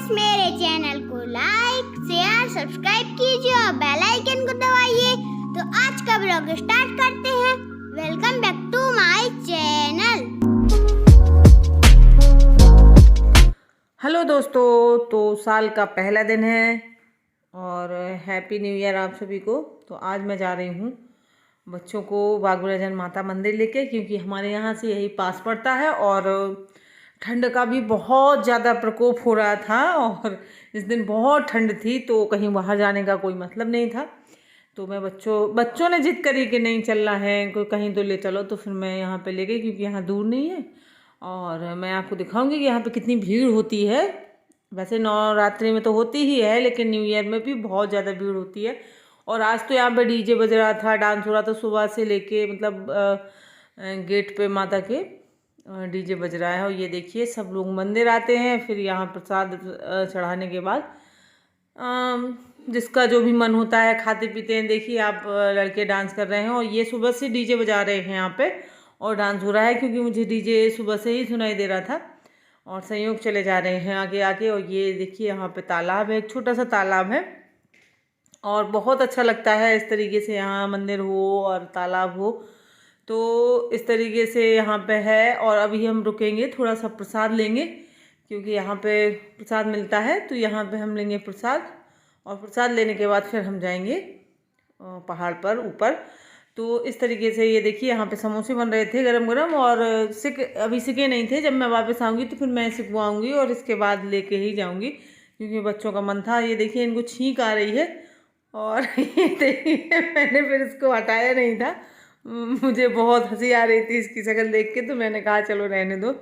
Guys, मेरे channel को like share subscribe कीजिए और बेल आइकन को दबाइए। तो आज का ब्लॉग स्टार्ट करते हैं। Welcome back to my channel. Hello दोस्तों, तो साल का पहला दिन है और हैप्पी न्यू ईयर आप सभी को। तो आज मैं जा रही हूँ बच्चों को बागवराजन माता मंदिर लेके, क्योंकि हमारे यहाँ से यही पास पड़ता है और ठंड का भी बहुत ज़्यादा प्रकोप हो रहा था और इस दिन बहुत ठंड थी, तो कहीं बाहर जाने का कोई मतलब नहीं था। तो मैं बच्चों ने जिद करी कि नहीं चलना है, कोई कहीं तो ले चलो, तो फिर मैं यहाँ पे ले गई, क्योंकि यहाँ दूर नहीं है। और मैं आपको दिखाऊंगी कि यहाँ पे कितनी भीड़ होती है। वैसे नवरात्रि में तो होती ही है, लेकिन न्यू ईयर में भी बहुत ज़्यादा भीड़ होती है। और आज तो यहाँ पे डीजे बज रहा था, डांस हो रहा था सुबह से लेके, मतलब गेट पे माता के डीजे बज रहा है। और ये देखिए सब लोग मंदिर आते हैं, फिर यहाँ प्रसाद चढ़ाने के बाद जिसका जो भी मन होता है खाते पीते हैं। देखिए आप लड़के डांस कर रहे हैं और ये सुबह से डीजे बजा रहे हैं यहाँ पे और डांस हो रहा है, क्योंकि मुझे डीजे सुबह से ही सुनाई दे रहा था। और संयोग चले जा रहे हैं आगे आगे। और ये देखिए यहाँ पे तालाब है, एक छोटा सा तालाब है और बहुत अच्छा लगता है इस तरीके से यहाँ मंदिर हो और तालाब हो। तो इस तरीके से यहाँ पे है। और अभी हम रुकेंगे, थोड़ा सा प्रसाद लेंगे, क्योंकि यहाँ पे प्रसाद मिलता है। तो यहाँ पे हम लेंगे प्रसाद और प्रसाद लेने के बाद फिर हम जाएंगे पहाड़ पर ऊपर। तो इस तरीके से ये देखिए यहाँ पे समोसे बन रहे थे गरम गरम, और अभी सिके नहीं थे। जब मैं वापस आऊँगी तो फिर मैं सिकवाऊँगी और इसके बाद लेके ही जाऊँगी, क्योंकि बच्चों का मन था। ये देखिए इनको छींक आ रही है और ये देखिए मैंने फिर इसको हटाया नहीं था। मुझे बहुत हंसी आ रही थी इसकी शक्ल देख के, तो मैंने कहा चलो रहने दो।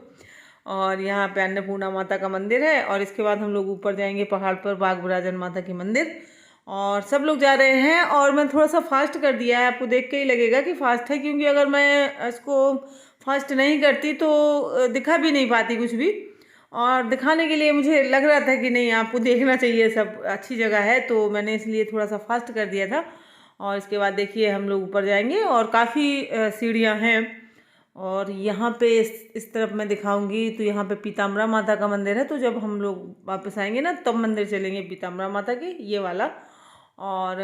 और यहाँ पे अन्नपूर्णा माता का मंदिर है और इसके बाद हम लोग ऊपर जाएंगे पहाड़ पर बागवराजन माता के मंदिर। और सब लोग जा रहे हैं और मैं थोड़ा सा फास्ट कर दिया है, आपको देख के ही लगेगा कि फास्ट है, क्योंकि अगर मैं इसको फास्ट नहीं करती तो दिखा भी नहीं पाती कुछ भी। और दिखाने के लिए मुझे लग रहा था कि नहीं, आपको देखना चाहिए, सब अच्छी जगह है, तो मैंने इसलिए थोड़ा सा फास्ट कर दिया था। और इसके बाद देखिए हम लोग ऊपर जाएंगे और काफ़ी सीढ़ियाँ हैं। और यहाँ पे इस तरफ मैं दिखाऊंगी, तो यहाँ पे पीताम्बरा माता का मंदिर है। तो जब हम लोग वापस आएंगे ना, तब मंदिर चलेंगे पीताम्बरा माता के, ये वाला। और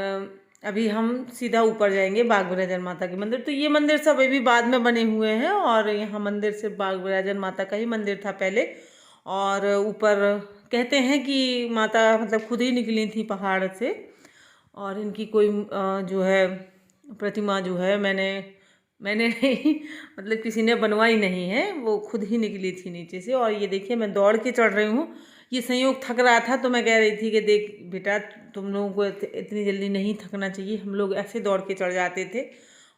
अभी हम सीधा ऊपर जाएंगे बागवराजन माता के मंदिर। तो ये मंदिर सब अभी बाद में बने हुए हैं और यहाँ मंदिर सिर्फ बागवराजन माता का ही मंदिर था पहले। और ऊपर कहते हैं कि माता मतलब खुद ही निकली थी पहाड़ से, और इनकी कोई जो है प्रतिमा जो है मैंने नहीं मतलब किसी ने बनवाई नहीं है, वो खुद ही निकली थी नीचे से। और ये देखिए मैं दौड़ के चढ़ रही हूँ। ये संयोग थक रहा था, तो मैं कह रही थी कि देख बेटा, तुम लोगों को इतनी जल्दी नहीं थकना चाहिए। हम लोग ऐसे दौड़ के चढ़ जाते थे।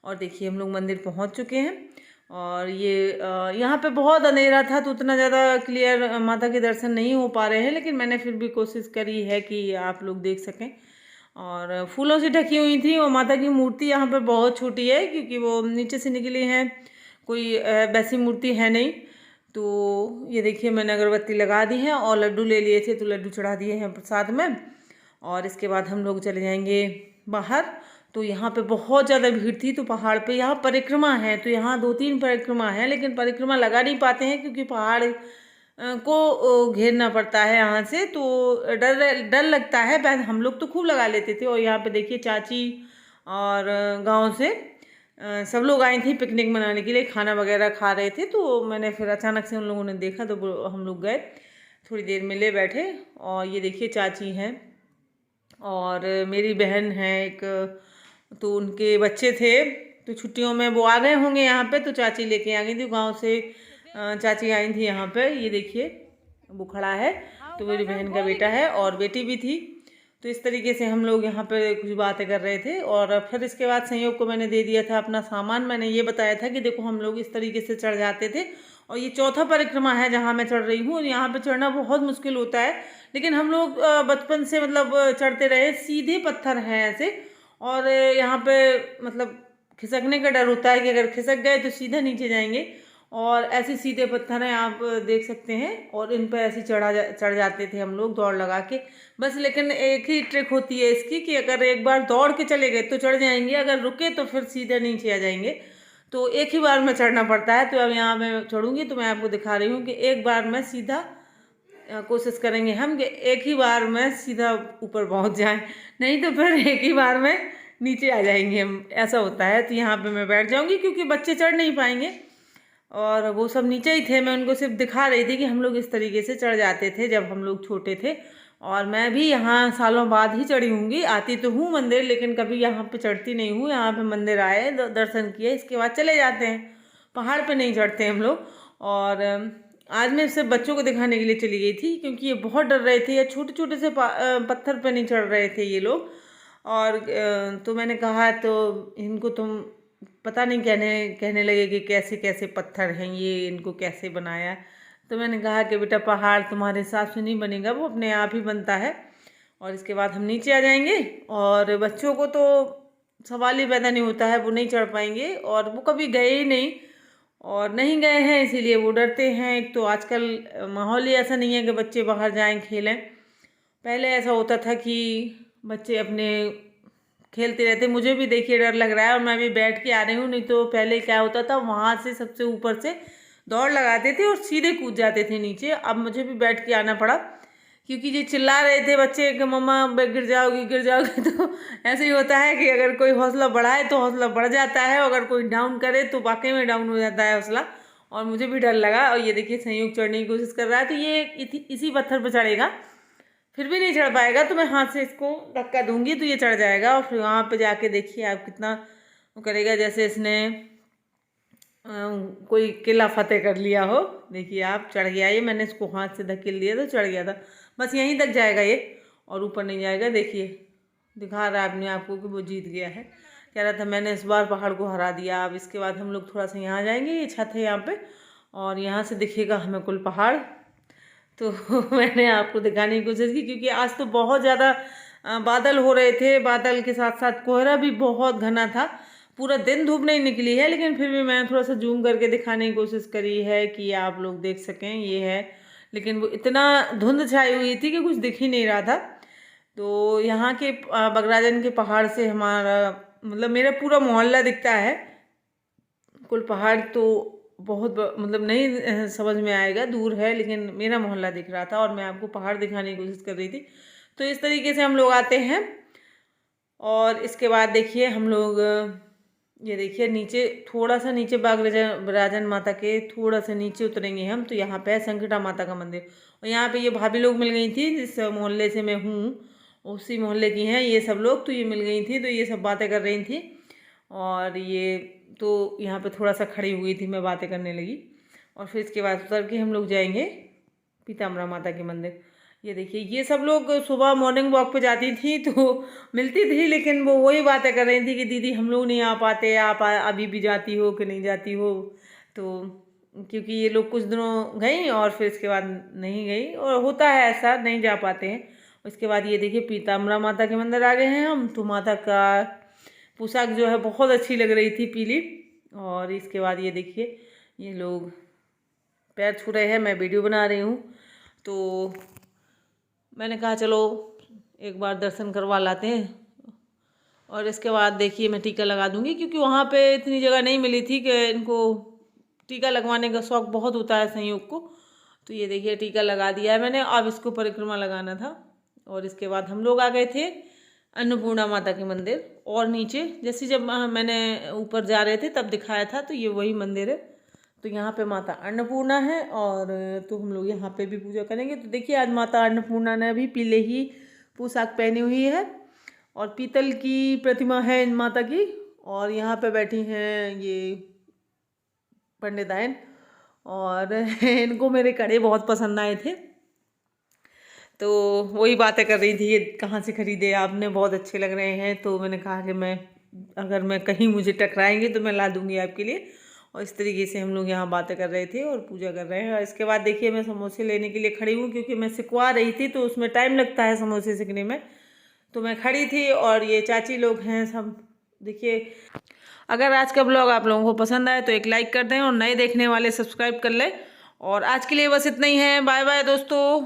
और देखिए हम लोग मंदिर पहुँच चुके हैं। और ये यहाँ पे बहुत अंधेरा था, तो उतना ज़्यादा क्लियर माता के दर्शन नहीं हो पा रहे हैं, लेकिन मैंने फिर भी कोशिश करी है कि आप लोग देख सकें। और फूलों से ढकी हुई थी। और माता की मूर्ति यहाँ पे बहुत छोटी है, क्योंकि वो नीचे से निकली है, कोई वैसी मूर्ति है नहीं। तो ये देखिए मैंने अगरबत्ती लगा दी है और लड्डू ले लिए थे, तो लड्डू चढ़ा दिए हैं प्रसाद में। और इसके बाद हम लोग चले जाएंगे बाहर। तो यहाँ पे बहुत ज़्यादा भीड़ थी, तो पहाड़ पे यहाँ परिक्रमा है, तो यहाँ 2-3 परिक्रमा है, लेकिन परिक्रमा लगा नहीं पाते हैं, क्योंकि पहाड़ को घेरना पड़ता है यहाँ से। तो डर लगता है। पहले हम लोग तो खूब लगा लेते थे। और यहाँ पे देखिए चाची और गांव से सब लोग आए थे पिकनिक मनाने के लिए, खाना वगैरह खा रहे थे। तो मैंने फिर अचानक से उन लोगों ने देखा, तो हम लोग गए, थोड़ी देर मिले बैठे। और ये देखिए चाची हैं और मेरी बहन है एक, तो उनके बच्चे थे, तो छुट्टियों में वो आ गए होंगे यहाँ पे, तो चाची लेके आ गई थी गांव से। चाची आई थी यहाँ पे, ये देखिए वो खड़ा है, तो मेरी बहन का बेटा है और बेटी भी थी। तो इस तरीके से हम लोग यहाँ पे कुछ बातें कर रहे थे। और फिर इसके बाद संयोग को मैंने दे दिया था अपना सामान। मैंने ये बताया था कि देखो हम लोग इस तरीके से चढ़ जाते थे। और ये चौथा परिक्रमा है जहाँ मैं चढ़ रही हूँ, और यहाँ पे चढ़ना बहुत मुश्किल होता है, लेकिन हम लोग बचपन से मतलब चढ़ते रहे। सीधे पत्थर हैं ऐसे, और यहाँ पे मतलब खिसकने का डर होता है कि अगर खिसक गए तो सीधा नीचे जाएंगे। और ऐसे सीधे पत्थर हैं, आप देख सकते हैं। और इन पर ऐसे चढ़ जाते थे हम लोग दौड़ लगा के बस। लेकिन एक ही ट्रिक होती है इसकी कि अगर एक बार दौड़ के चले गए तो चढ़ जाएंगे, अगर रुके तो फिर सीधे नीचे आ जाएंगे। तो एक ही बार में चढ़ना पड़ता है। तो अब यहाँ मैं चढ़ूँगी, तो मैं आपको दिखा रही हूँ कि एक बार मैं सीधा कोशिश करेंगे हम कि एक ही बार में सीधा ऊपर पहुंच जाएं, नहीं तो फिर एक ही बार में नीचे आ जाएंगे हम, ऐसा होता है। तो यहाँ पे मैं बैठ जाऊंगी क्योंकि बच्चे चढ़ नहीं पाएंगे और वो सब नीचे ही थे। मैं उनको सिर्फ दिखा रही थी कि हम लोग इस तरीके से चढ़ जाते थे जब हम लोग छोटे थे, और मैं भी यहाँ सालों बाद ही चढ़ी हूँगी। आती तो हूँ मंदिर, लेकिन कभी यहाँ पे चढ़ती नहीं हूँ। यहाँ पे मंदिर आए, दर्शन किए, इसके बाद चले जाते हैं, पहाड़ पे नहीं चढ़ते हम लोग। और आज मैं सिर्फ बच्चों को दिखाने के लिए चली गई थी क्योंकि ये बहुत डर रहे थे, या छोटे छोटे से पत्थर पे नहीं चढ़ रहे थे ये लोग। और तो मैंने कहा तो इनको तुम पता नहीं कहने लगे कि कैसे कैसे पत्थर हैं ये, इनको कैसे बनाया। तो मैंने कहा कि बेटा पहाड़ तुम्हारे हिसाब से नहीं बनेगा, वो अपने आप ही बनता है। और इसके बाद हम नीचे आ जाएंगे, और बच्चों को तो सवाल ही पैदा नहीं होता है, वो नहीं चढ़ पाएंगे, और वो कभी गए ही नहीं और नहीं गए हैं, इसीलिए वो डरते हैं। एक तो आजकल माहौल ही ऐसा नहीं है कि बच्चे बाहर जाएं खेलें। पहले ऐसा होता था कि बच्चे अपने खेलते रहते। मुझे भी देखिए डर लग रहा है और मैं भी बैठ के आ रही हूँ, नहीं तो पहले क्या होता था, वहाँ से सबसे ऊपर से दौड़ लगाते थे और सीधे कूद जाते थे नीचे। अब मुझे भी बैठ के आना पड़ा क्योंकि ये चिल्ला रहे थे बच्चे कि मम्मा गिर जाओगी गिर जाओगी। तो ऐसे ही होता है कि अगर कोई हौसला बढ़ाए तो हौसला बढ़ जाता है, अगर कोई डाउन करे तो वाकई में डाउन हो जाता है हौसला। और मुझे भी डर लगा। और ये देखिए संयोग चढ़ने की कोशिश कर रहा है, तो ये इसी पत्थर पर चढ़ेगा, फिर भी नहीं चढ़ पाएगा, तो मैं हाथ से इसको धक्का दूंगी तो ये चढ़ जाएगा। और फिर वहाँ पे जाके देखिए आप कितना वो करेगा, जैसे इसने कोई किला फतेह कर लिया हो। देखिए आप चढ़ गया, ये मैंने इसको हाथ से धकेल दिया तो चढ़ गया था। बस यहीं तक जाएगा ये, और ऊपर नहीं जाएगा। देखिए दिखा रहा है अपने आपको कि वो जीत गया है, कह रहा था मैंने इस बार पहाड़ को हरा दिया। अब इसके बाद हम लोग थोड़ा सा यहाँ जाएंगे, ये छत है यहाँ पे, और यहाँ से दिखेगा हमें कुल पहाड़। तो मैंने आपको दिखाने की कोशिश की क्योंकि आज तो बहुत ज़्यादा बादल हो रहे थे, बादल के साथ साथ कोहरा भी बहुत घना था। पूरा दिन धूप नहीं निकली है, लेकिन फिर भी मैंने थोड़ा सा जूम करके दिखाने की कोशिश करी है कि आप लोग देख सकें ये है। लेकिन वो इतना धुंध छाई हुई थी कि कुछ दिख ही नहीं रहा था। तो यहाँ के बगराजन के पहाड़ से हमारा मतलब मेरा पूरा मोहल्ला दिखता है। कुल पहाड़ तो बहुत मतलब नहीं समझ में आएगा, दूर है, लेकिन मेरा मोहल्ला दिख रहा था और मैं आपको पहाड़ दिखाने की कोशिश कर रही थी। तो इस तरीके से हम लोग आते हैं। और इसके बाद देखिए हम लोग ये देखिए नीचे, थोड़ा सा नीचे बगराजन माता के थोड़ा सा नीचे उतरेंगे हम, तो यहाँ पे है संकटा माता का मंदिर। और यहाँ पे ये भाभी लोग मिल गई थी, जिस मोहल्ले से मैं हूँ उसी मोहल्ले की हैं ये सब लोग। तो ये मिल गई थी, तो ये सब बातें कर रही थी। और ये तो यहाँ पे थोड़ा सा खड़ी हुई थी, मैं बातें करने लगी। और फिर इसके बाद उतर के हम लोग जाएंगे पीताम्बरा माता के मंदिर। ये देखिए ये सब लोग सुबह मॉर्निंग वॉक पे जाती थी तो मिलती थी, लेकिन वो वही बातें कर रही थी कि दीदी हम लोग नहीं आ पाते, आप अभी भी जाती हो कि नहीं जाती हो। तो क्योंकि ये लोग कुछ दिनों गई और फिर इसके बाद नहीं गई, और होता है ऐसा, नहीं जा पाते हैं। उसके बाद ये देखिए पीताम्बरा माता के मंदिर आ गए हैं हम। तो माता का पोशाक जो है बहुत अच्छी लग रही थी, पीली। और इसके बाद ये देखिए ये लोग पैर छू रहे हैं, मैं वीडियो बना रही हूँ। तो मैंने कहा चलो एक बार दर्शन करवा लाते हैं। और इसके बाद देखिए मैं टीका लगा दूंगी, क्योंकि वहाँ पे इतनी जगह नहीं मिली थी कि इनको टीका लगवाने का शौक़ बहुत होता है संयोग को। तो ये देखिए टीका लगा दिया है मैंने, अब इसको परिक्रमा लगाना था। और इसके बाद हम लोग आ गए थे अन्नपूर्णा माता के मंदिर। और नीचे जैसे जब मैंने ऊपर जा रहे थे तब दिखाया था, तो ये वही मंदिर है। तो यहाँ पे माता अन्नपूर्णा है, और तो हम लोग यहाँ पे भी पूजा करेंगे। तो देखिए आज माता अन्नपूर्णा ने भी पीले ही पोशाक पहनी हुई है, और पीतल की प्रतिमा है इन माता की। और यहाँ पे बैठी हैं ये पंडिताइन, और इनको मेरे कड़े बहुत पसंद आए थे, तो वही बातें कर रही थी ये कहाँ से खरीदे आपने, बहुत अच्छे लग रहे हैं। तो मैंने कहा कि अगर मैं कहीं मुझे टकराएंगे तो मैं ला दूंगी आपके लिए। और इस तरीके से हम लोग यहाँ बातें कर रहे थे और पूजा कर रहे हैं। और इसके बाद देखिए मैं समोसे लेने के लिए खड़ी हूँ, क्योंकि मैं सिकवा रही थी तो उसमें टाइम लगता है समोसे सिकने में। तो मैं खड़ी थी और ये चाची लोग हैं सब। देखिए अगर आज का ब्लॉग आप लोगों को पसंद आए तो एक लाइक कर दें, और नए देखने वाले सब्सक्राइब कर लें। और आज के लिए बस इतना ही है। बाय बाय दोस्तों।